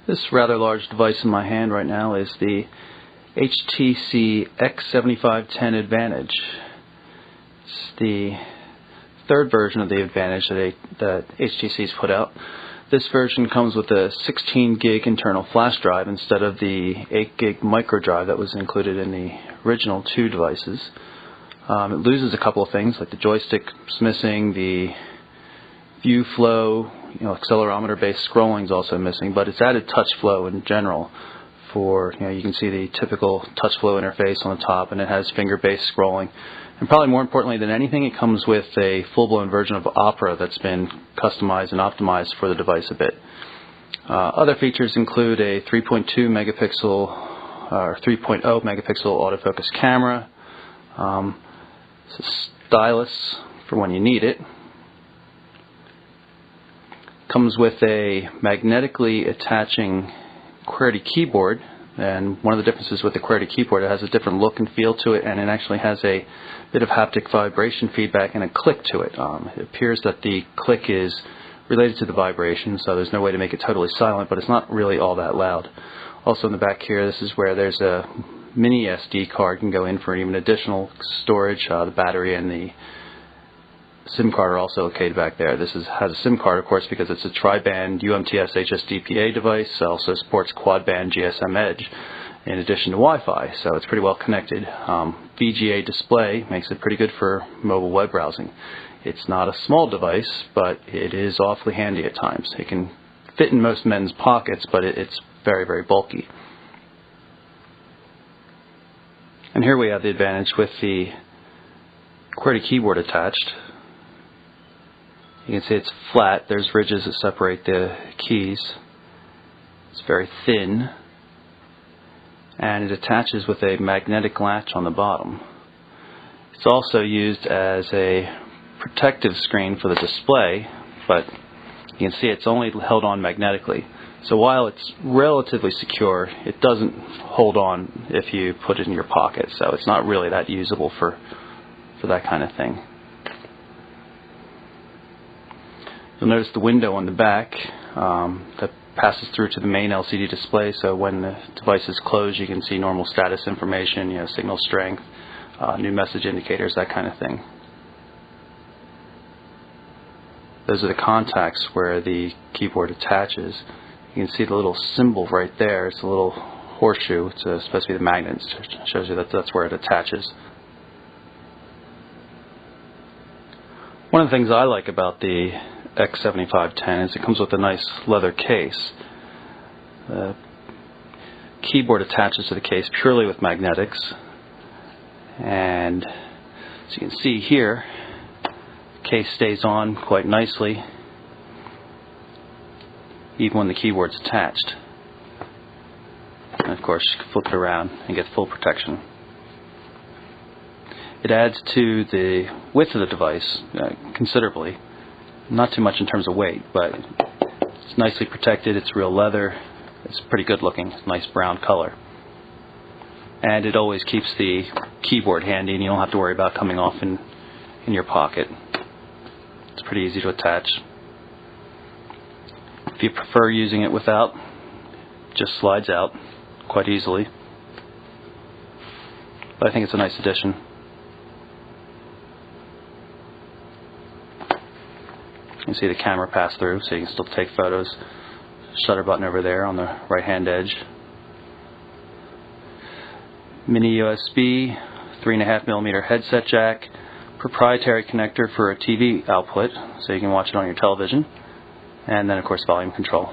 This rather large device in my hand right now is the HTC X7510 Advantage. It's the third version of the Advantage that HTC's put out. This version comes with a 16 gig internal flash drive instead of the 8 gig micro drive that was included in the original two devices. It loses a couple of things, like the joystick's missing, the view flow, accelerometer based scrolling is also missing, but it's added touch flow in general. You can see the typical touch flow interface on the top, and it has finger based scrolling. And probably more importantly than anything, it comes with a full-blown version of Opera that's been customized and optimized for the device a bit. Other features include a 3.2 megapixel or 3.0 megapixel autofocus camera. It's a stylus for when you need it. Comes with a magnetically attaching QWERTY keyboard, and one of the differences with the QWERTY keyboard, it has a different look and feel to it, and it actually has a bit of haptic vibration feedback and a click to it. It appears that the click is related to the vibration, so there's no way to make it totally silent, but it's not really all that loud. Also in the back here, this is where there's a mini SD card can go in for even additional storage. The battery and the SIM card are also located back there. This has a SIM card, of course, because it's a tri-band UMTS HSDPA device. It also supports quad-band GSM Edge in addition to Wi-Fi, so it's pretty well connected. VGA display makes it pretty good for mobile web browsing. It's not a small device, but it is awfully handy at times. It can fit in most men's pockets, but it's very, very bulky. And here we have the Advantage with the QWERTY keyboard attached. You can see it's flat. There's ridges that separate the keys. It's very thin, and it attaches with a magnetic latch on the bottom. It's also used as a protective screen for the display, but you can see it's only held on magnetically. So while it's relatively secure, it doesn't hold on if you put it in your pocket, so it's not really that usable for that kind of thing. You'll notice the window on the back that passes through to the main LCD display, so when the device is closed you can see normal status information, signal strength, new message indicators, that kind of thing. Those are the contacts where the keyboard attaches. You can see the little symbol right there. It's a little horseshoe. It's supposed to be the magnet. It shows you that that's where it attaches. One of the things I like about the X7510 is it comes with a nice leather case. The keyboard attaches to the case purely with magnetics, and as you can see here, the case stays on quite nicely even when the keyboard's attached. And of course you can flip it around and get full protection. It adds to the width of the device considerably. Not too much in terms of weight, but it's nicely protected. It's real leather. It's pretty good looking. Nice brown color. And it always keeps the keyboard handy, and you don't have to worry about coming off in your pocket. It's pretty easy to attach. If you prefer using it without, it just slides out quite easily. But I think it's a nice addition. You can see the camera pass through, so you can still take photos. Shutter button over there on the right hand edge. Mini USB, 3.5mm headset jack, proprietary connector for a TV output, so you can watch it on your television, and then of course volume control.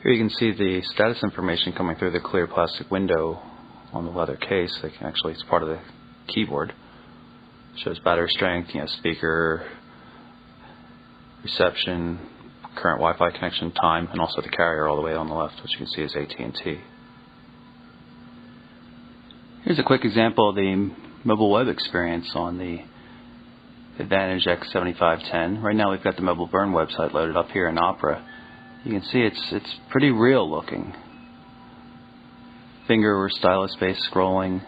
Here you can see the status information coming through the clear plastic window on the leather case. Actually, it's part of the keyboard. It shows battery strength, speaker, reception, current Wi-Fi connection, time, and also the carrier all the way on the left, which you can see is AT&T. Here's a quick example of the mobile web experience on the Advantage X7510. Right now we've got the Mobile Burn website loaded up here in Opera. You can see it's pretty real looking. Finger or stylus based scrolling,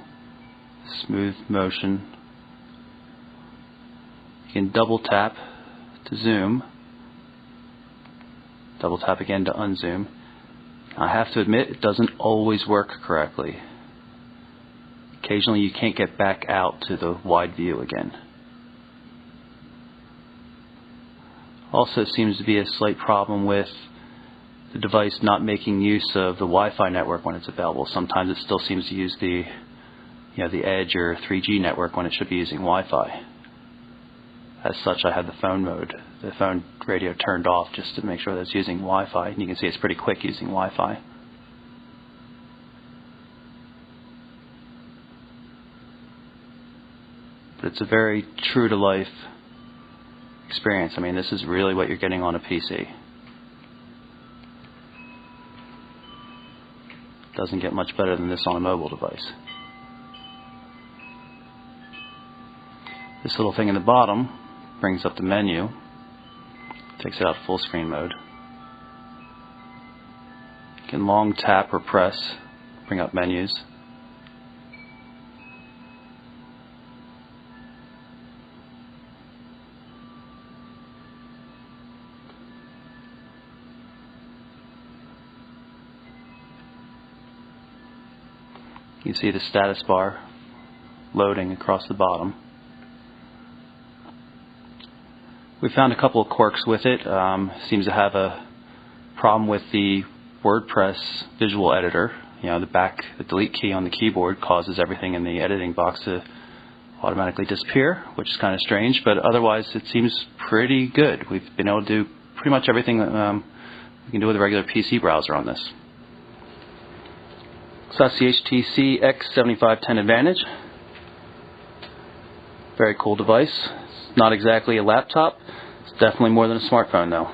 smooth motion. You can double tap to zoom. Double tap again to unzoom. I have to admit, it doesn't always work correctly. Occasionally you can't get back out to the wide view again. Also, it seems to be a slight problem with the device not making use of the Wi-Fi network when it's available. Sometimes it still seems to use the Edge or 3G network when it should be using Wi-Fi. As such, I have the phone radio turned off just to make sure that it's using Wi-Fi. And you can see it's pretty quick using Wi-Fi. But it's a very true-to-life experience. I mean, this is really what you're getting on a PC. Doesn't get much better than this on a mobile device. This little thing in the bottom brings up the menu, takes it out full screen mode. You can long tap or press, bring up menus. You see the status bar loading across the bottom. We found a couple of quirks with it. Seems to have a problem with the WordPress visual editor. The delete key on the keyboard causes everything in the editing box to automatically disappear, which is kind of strange, but otherwise it seems pretty good. We've been able to do pretty much everything that we can do with a regular PC browser on this. So that's the HTC X7510 Advantage. Very cool device. It's not exactly a laptop. It's definitely more than a smartphone though.